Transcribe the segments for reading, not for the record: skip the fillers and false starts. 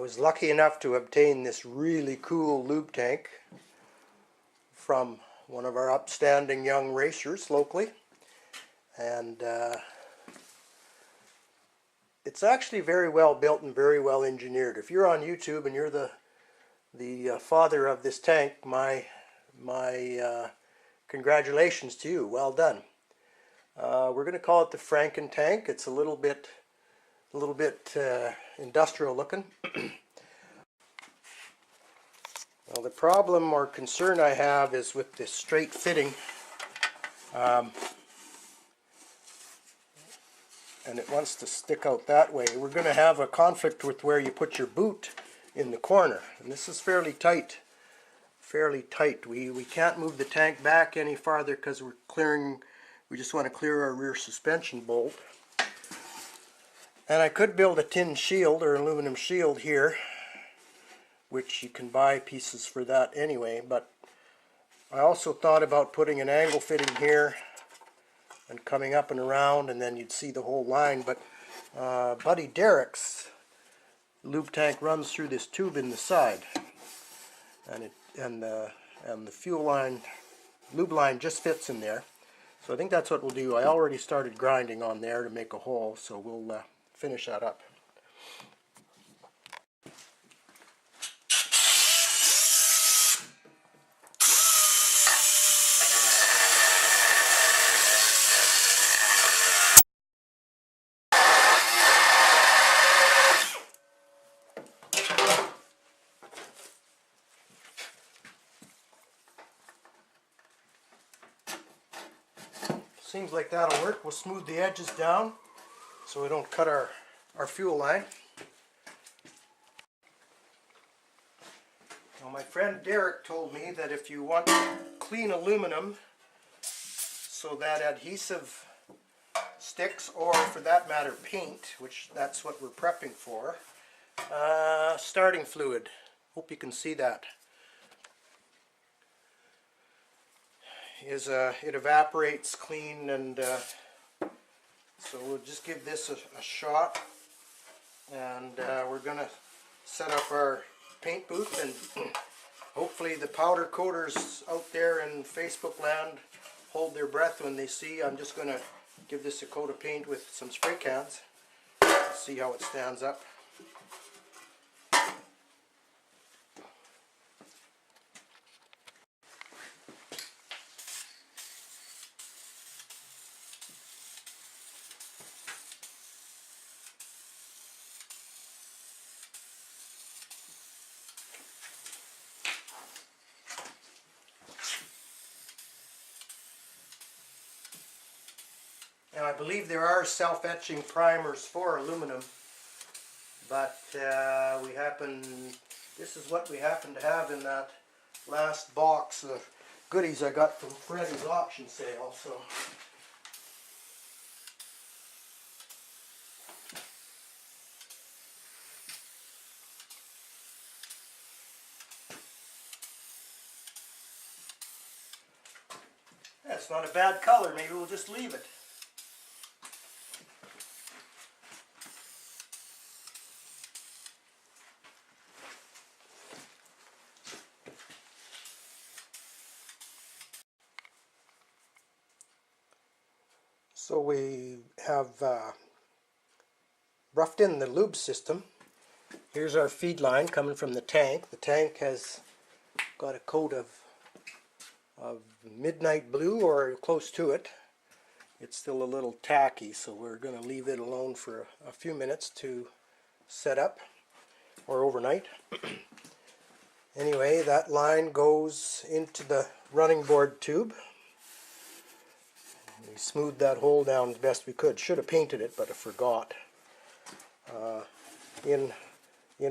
was lucky enough to obtain this really cool lube tank from one of our upstanding young racers locally, and it's actually very well built and very well engineered. If you're on YouTube and you're the father of this tank, my congratulations to you. Well done. We're going to call it the Franken tank. It's a little bit industrial looking. Well, the problem or concern I have is with this straight fitting, and it wants to stick out that way. We're going to have a conflict with where you put your boot in the corner, and this is fairly tight. We can't move the tank back any farther because we just want to clear our rear suspension bolt. And I could build a tin shield or aluminum shield here, which you can buy pieces for that anyway, but I also thought about putting an angle fitting here and coming up and around, and then you'd see the whole line. But Buddy Derek's lube tank runs through this tube in the side, and the fuel line, lube line just fits in there. So I think that's what we'll do. I already started grinding on there to make a hole, so we'll finish that up. Seems like that'll work. We'll smooth the edges down so we don't cut our fuel line. Now, my friend Derek told me that if you want clean aluminum so that adhesive sticks, or for that matter paint, which that's what we're prepping for, starting fluid. Hope you can see that. It evaporates clean, and so we'll just give this a shot, and we're going to set up our paint booth, and hopefully the powder coaters out there in Facebook land hold their breath when they see. I'm just going to give this a coat of paint with some spray cans, see how it stands up. Now, I believe there are self-etching primers for aluminum, but this is what we happen to have in that last box of goodies I got from Freddy's auction sale. So that's not a bad color. Maybe we'll just leave it. So we have roughed in the lube system. Here's our feed line coming from the tank. The tank has got a coat of midnight blue, or close to it. It's still a little tacky, so we're going to leave it alone for a few minutes to set up, or overnight. Anyway, that line goes into the running board tube. We smoothed that hole down as best we could. Should have painted it, but I forgot. In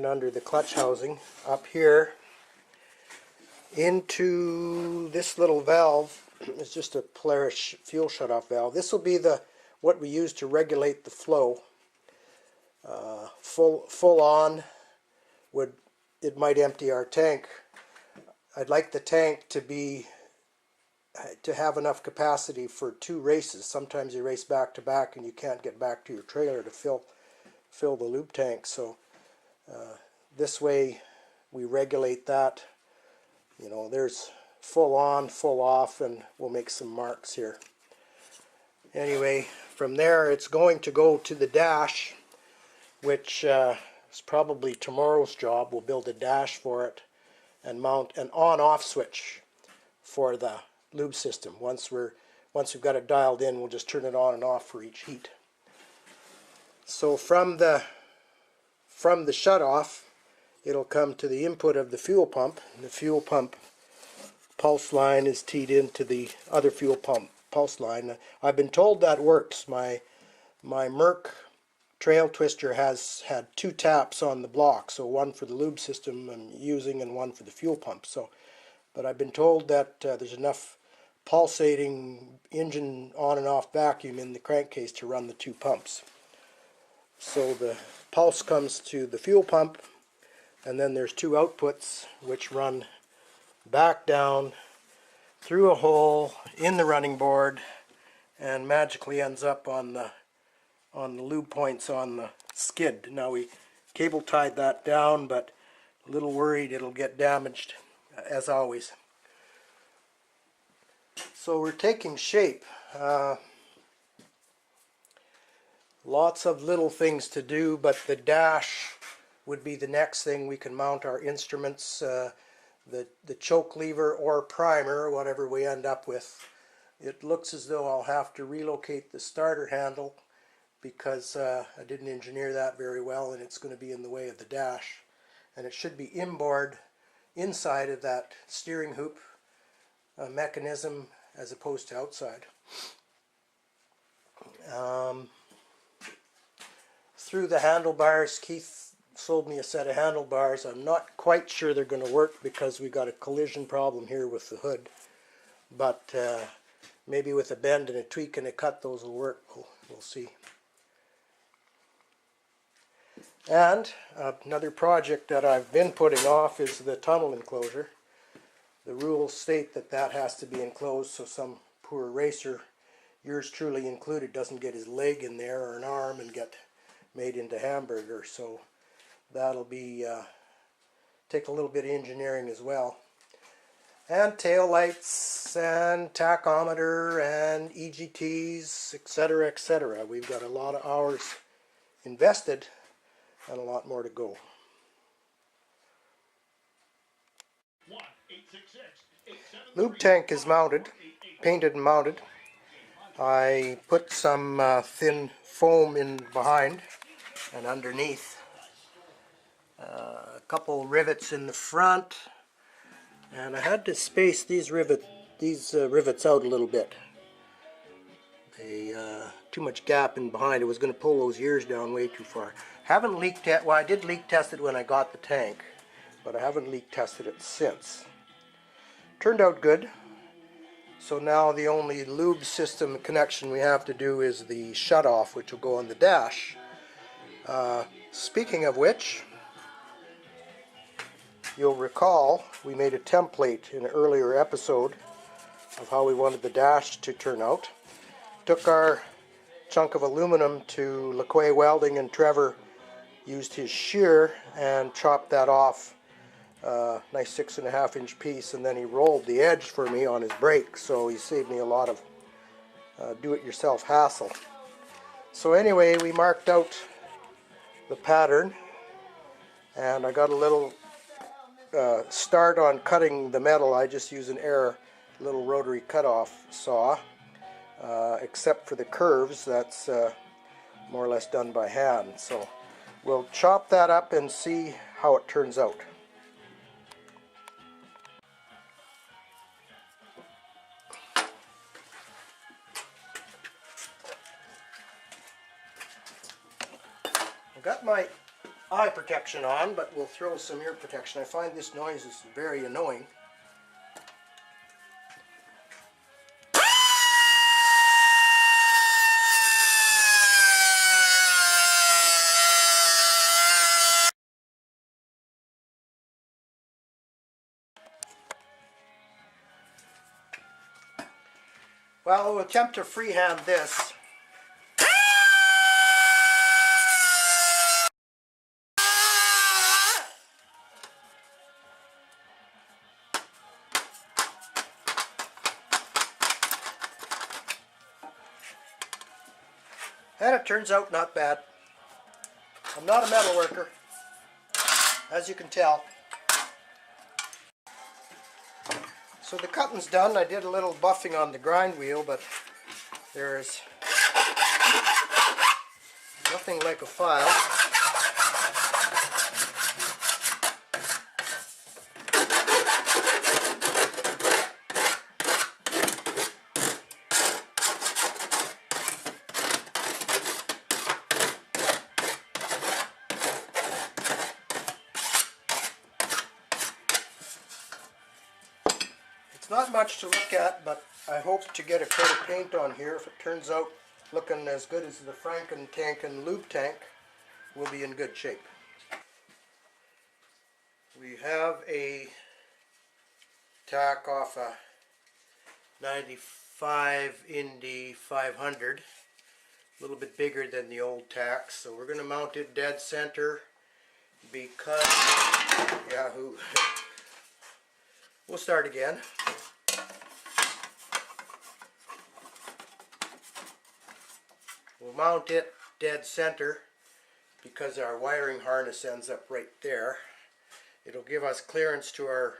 under the clutch housing, up here, into this little valve is just a Polaris fuel shutoff valve. This will be what we use to regulate the flow. Full on, it might empty our tank. I'd like the tank to have enough capacity for 2 races. Sometimes you race back to back and you can't get back to your trailer to fill the lube tank. So This way we regulate that. You know, there's full on, full off, and we'll make some marks here. Anyway, from there it's going to go to the dash, which is probably tomorrow's job. We'll build a dash for it and mount an on-off switch for the lube system. Once we've got it dialed in, we'll just turn it on and off for each heat. So from the shutoff, it'll come to the input of the fuel pump, and the fuel pump pulse line is teed into the other fuel pump pulse line. I've been told that works. My Merc trail twister has had 2 taps on the block, so one for the lube system I'm using and one for the fuel pump. But I've been told that there's enough pulsating engine on and off vacuum in the crankcase to run the 2 pumps. So the pulse comes to the fuel pump, and then there's 2 outputs which run back down through a hole in the running board and magically ends up on the lube points on the skid. Now we cable tied that down, but a little worried it'll get damaged as always. So we're taking shape. Lots of little things to do, but the dash would be the next thing. We can mount our instruments, the choke lever or primer, whatever we end up with. It looks as though I'll have to relocate the starter handle because I didn't engineer that very well, and it's going to be in the way of the dash. And it should be inboard inside of that steering hoop mechanism as opposed to outside. Through the handlebars, Keith sold me a set of handlebars. I'm not quite sure they're going to work because we got a collision problem here with the hood, but maybe with a bend and a tweak and a cut those will work. We'll see. And another project that I've been putting off is the tunnel enclosure. The rules state that that has to be enclosed so some poor racer, yours truly included, doesn't get his leg in there or an arm and get made into hamburger. So that'll be take a little bit of engineering as well. And tail lights and tachometer and EGTs, etc., etc. We've got a lot of hours invested and a lot more to go. Lube tank is mounted, painted and mounted. I put some thin foam in behind and underneath. A couple rivets in the front, and I had to space these rivets out a little bit. Too much gap in behind. It was going to pull those ears down way too far. Haven't leak tested. Well, I did leak test it when I got the tank, but I haven't leak tested it since. Turned out good. So now the only lube system connection we have to do is the shutoff, which will go on the dash. Speaking of which, you'll recall we made a template in an earlier episode of how we wanted the dash to turn out. Took our chunk of aluminum to LeQuay Welding, and Trevor used his shear and chopped that off. Nice 6.5 inch piece, and then he rolled the edge for me on his brake, so he saved me a lot of do-it-yourself hassle. So anyway, we marked out the pattern, and I got a little start on cutting the metal. I just use an little rotary cutoff saw, except for the curves. That's more or less done by hand. So we'll chop that up and see how it turns out. I've got my eye protection on, but we'll throw some ear protection. I find this noise is very annoying. Well, we'll attempt to freehand this. And it turns out not bad. I'm not a metal worker, as you can tell. So the cutting's done. I did a little buffing on the grind wheel, but there's nothing like a file. Not much to look at, but I hope to get a coat of paint on here. If it turns out looking as good as the Franken tank and lube tank, we'll be in good shape. We have a tack off a 95 Indy 500, a little bit bigger than the old tacks, so we're going to mount it dead center because, yahoo, we'll start again. We'll mount it dead center because our wiring harness ends up right there. It'll give us clearance to our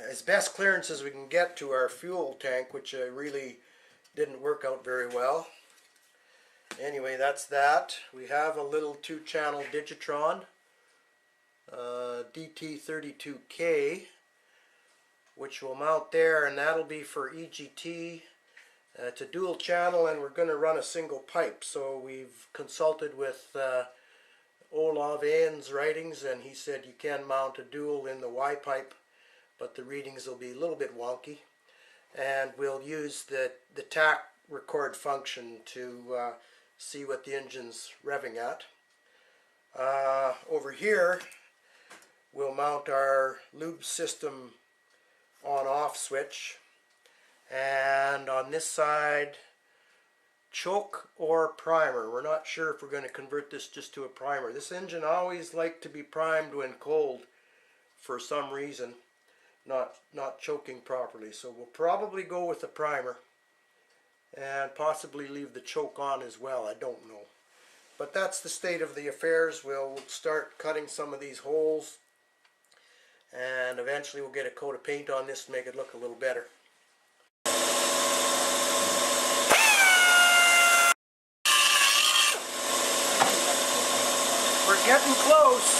as best clearance as we can get to our fuel tank, which really didn't work out very well. Anyway, that's that. We have a little 2-channel Digitron DT32K, which will mount there, and that'll be for EGT. It's a dual channel, and we're going to run a single pipe. So we've consulted with Olav Ahn's writings, and he said you can mount a dual in the Y pipe, but the readings will be a little bit wonky. And we'll use the tack record function to see what the engine's revving at. Over here, we'll mount our lube system on-off switch. And on this side, choke or primer. We're not sure if we're going to convert this just to a primer. This engine always liked to be primed when cold for some reason, not choking properly. So we'll probably go with a primer and possibly leave the choke on as well. I don't know. But that's the state of the affairs. We'll start cutting some of these holes, and eventually we'll get a coat of paint on this to make it look a little better. We're getting close.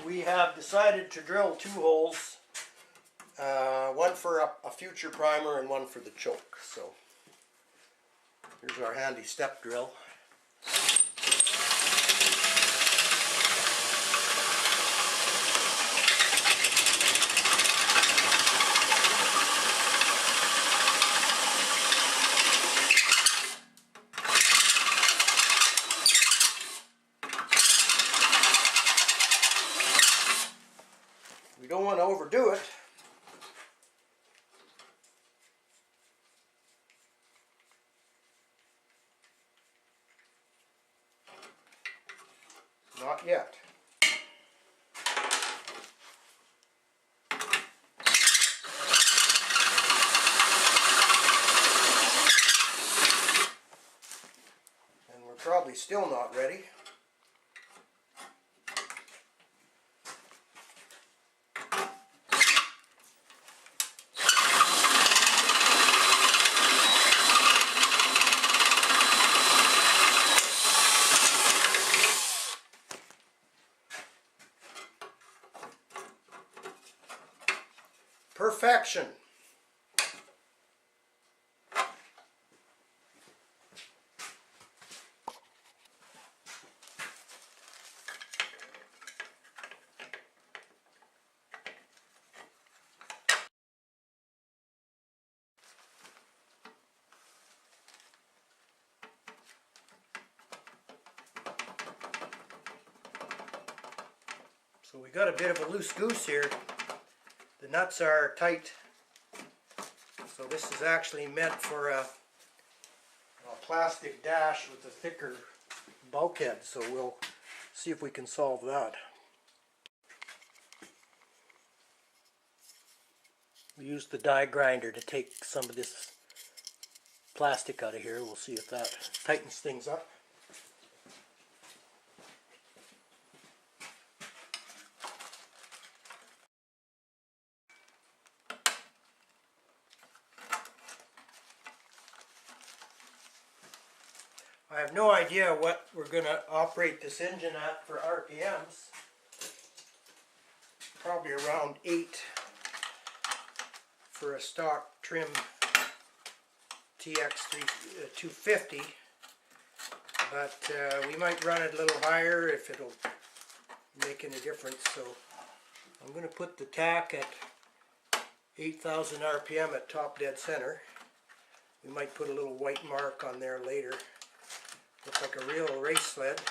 We have decided to drill 2 holes, one for a future primer and one for the choke. So here's our handy step drill. We don't want to overdo it. Not yet. And we're probably still not ready. Perfection. So we got a bit of a loose goose here. The nuts are tight, so this is actually meant for a plastic dash with a thicker bulkhead, so we'll see if we can solve that. We use the die grinder to take some of this plastic out of here. We'll see if that tightens things up. I have no idea what we're going to operate this engine at for RPMs. Probably around 8 for a stock trim TX250, but we might run it a little higher if it'll make any difference. So I'm going to put the tach at 8,000 RPM at top dead center. We might put a little white mark on there later. Looks like a real race sled.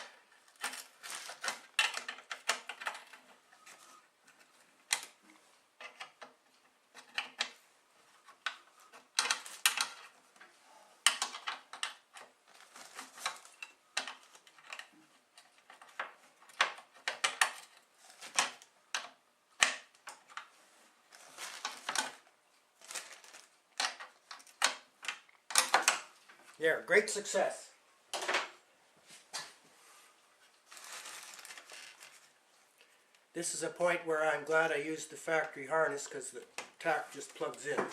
There, great success. This is a point where I'm glad I used the factory harness because the tach just plugs in.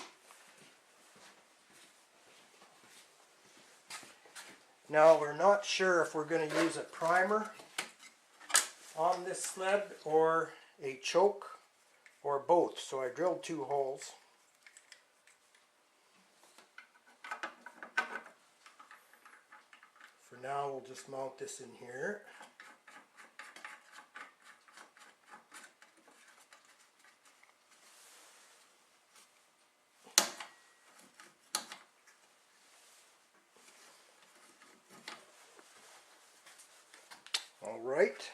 Now we're not sure if we're going to use a primer on this sled or a choke or both, so I drilled 2 holes. For now we'll just mount this in here. Alright,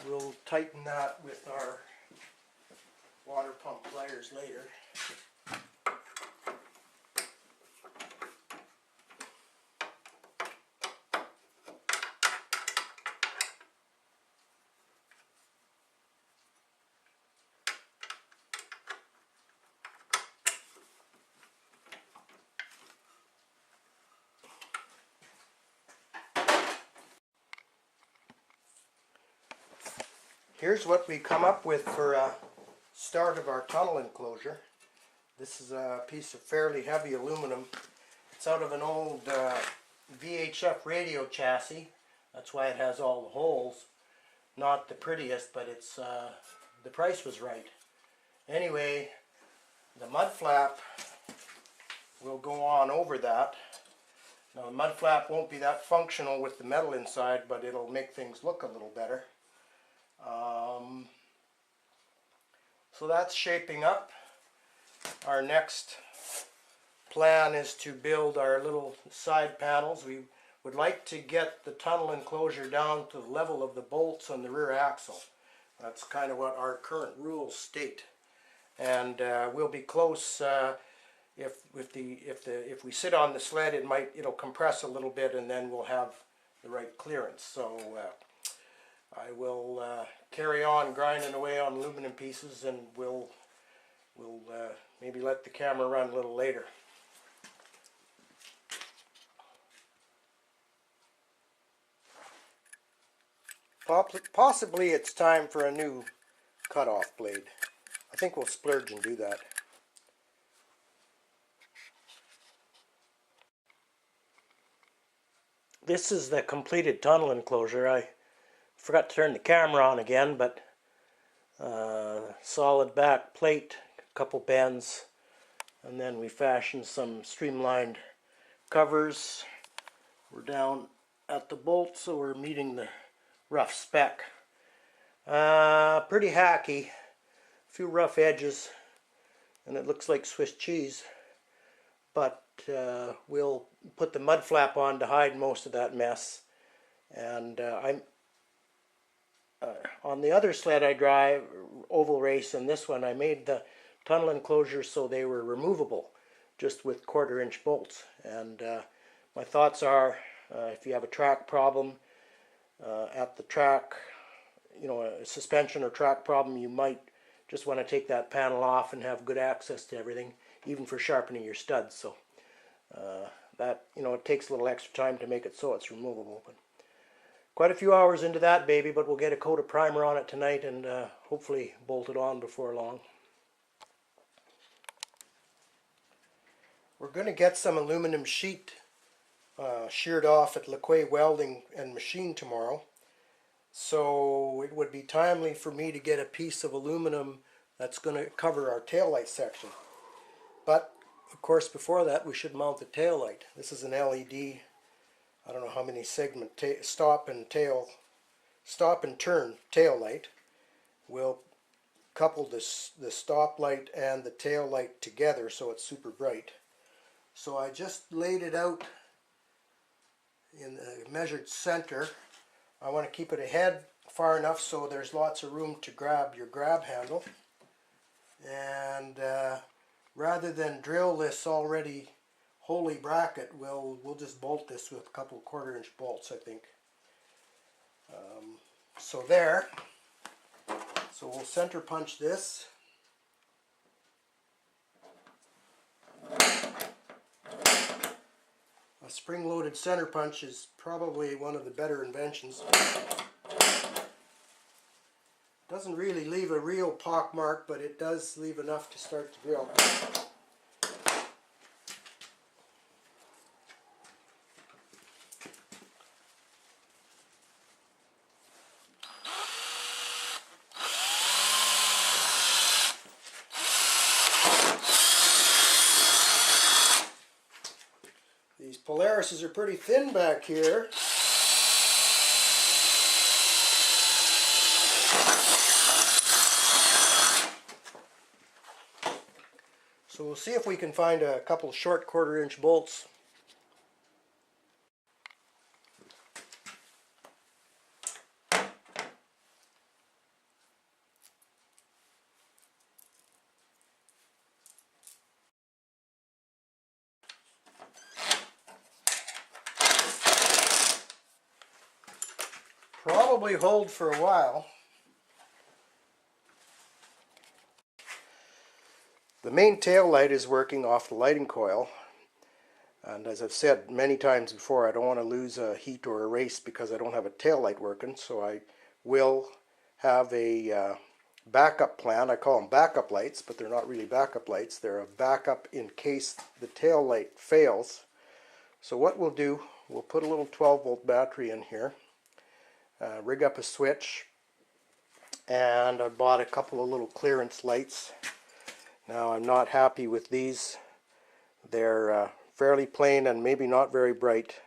we'll tighten that with our water pump pliers later. Here's what we come up with for a start of our tunnel enclosure. This is a piece of fairly heavy aluminum. It's out of an old VHF radio chassis. That's why it has all the holes. Not the prettiest, but it's the price was right. Anyway, the mud flap will go on over that. Now the mud flap won't be that functional with the metal inside, but it'll make things look a little better. So that's shaping up. Our next plan is to build our little side panels. We would like to get the tunnel enclosure down to the level of the bolts on the rear axle. That's kind of what our current rules state. And we'll be close. If we sit on the sled, it'll compress a little bit, and then we'll have the right clearance. So I will carry on grinding away on aluminum pieces, and we'll maybe let the camera run a little later. Possibly it's time for a new cutoff blade. I think we'll splurge and do that. This is the completed tunnel enclosure. I forgot to turn the camera on again, but solid back plate, a couple bends, and then we fashioned some streamlined covers. We're down at the bolt, so we're meeting the rough spec. Pretty hacky, a few rough edges, and it looks like Swiss cheese, but we'll put the mud flap on to hide most of that mess. And on the other sled I drive, oval race, and this one I made the tunnel enclosures so they were removable, just with 1/4-inch bolts. And my thoughts are, if you have a track problem at the track, a suspension or track problem, you might just want to take that panel off and have good access to everything, even for sharpening your studs. So that, you know, it takes a little extra time to make it so it's removable. But quite a few hours into that baby, but we'll get a coat of primer on it tonight and hopefully bolt it on before long. We're going to get some aluminum sheet sheared off at LeQuay Welding and Machine tomorrow. So it would be timely for me to get a piece of aluminum that's going to cover our taillight section. But of course before that we should mount the taillight. This is an LED, I don't know how many segment stop and turn taillight. We'll couple the stop light and the tail light together so it's super bright. So I just laid it out in a measured center. I want to keep it ahead far enough so there's lots of room to grab your grab handle. And rather than drill this already holy bracket, we'll just bolt this with a couple of 1/4 inch bolts, I think. So there. So we'll center punch this. A spring-loaded center punch is probably one of the better inventions. Doesn't really leave a real pock mark, but it does leave enough to start the drill. These Polarises are pretty thin back here. So we'll see if we can find a couple short 1/4 inch bolts. Probably hold for a while. The main tail light is working off the lighting coil, and as I've said many times before, I don't want to lose a heat or a race because I don't have a tail light working, so I will have a backup plan. I call them backup lights, but they're not really backup lights. They're a backup in case the tail light fails. So what we'll do, we'll put a little 12-volt battery in here, rig up a switch, and I bought a couple of little clearance lights. Now I'm not happy with these. They're fairly plain and maybe not very bright,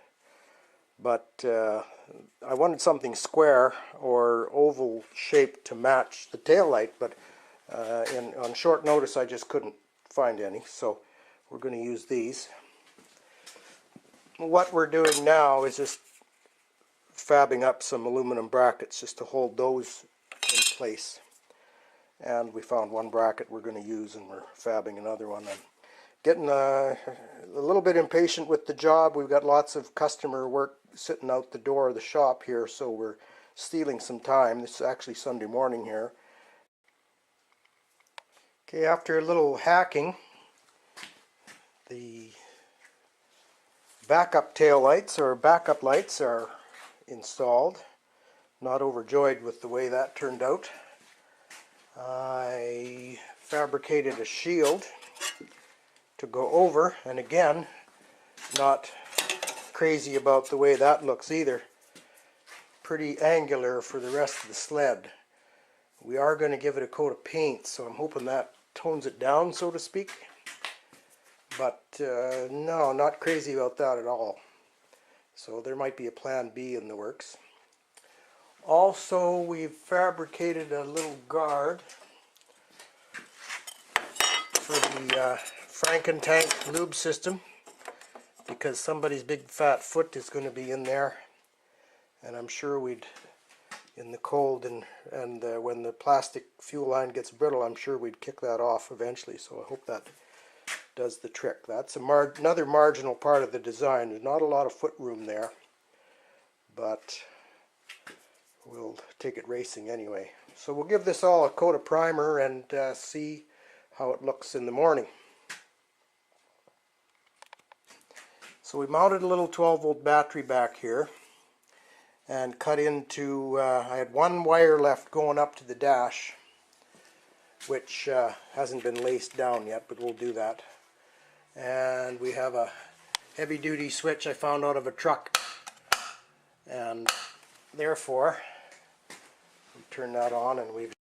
but I wanted something square or oval shaped to match the tail light, but on short notice I just couldn't find any, so we're going to use these. What we're doing now is just fabbing up some aluminum brackets just to hold those in place. And we found one bracket we're going to use, and we're fabbing another one. I'm getting a little bit impatient with the job. We've got lots of customer work sitting out the door of the shop here, so we're stealing some time. This is actually Sunday morning here. Okay, after a little hacking, the backup tail lights or backup lights are installed. Not overjoyed with the way that turned out. I fabricated a shield to go over, and again, not crazy about the way that looks either. Pretty angular for the rest of the sled. We are going to give it a coat of paint, so I'm hoping that tones it down, so to speak. But no, not crazy about that at all. So there might be a plan B in the works. Also, we've fabricated a little guard for the Franken-Tank lube system, because somebody's big fat foot is going to be in there, and I'm sure we'd, in the cold and when the plastic fuel line gets brittle, I'm sure we'd kick that off eventually, so I hope that does the trick. That's another marginal part of the design. There's not a lot of foot room there, but we'll take it racing anyway. So we'll give this all a coat of primer and see how it looks in the morning. So we mounted a little 12-volt battery back here and cut into, I had one wire left going up to the dash, which hasn't been laced down yet, but we'll do that. And we have a heavy-duty switch I found out of a truck, and therefore we turn that on, and we've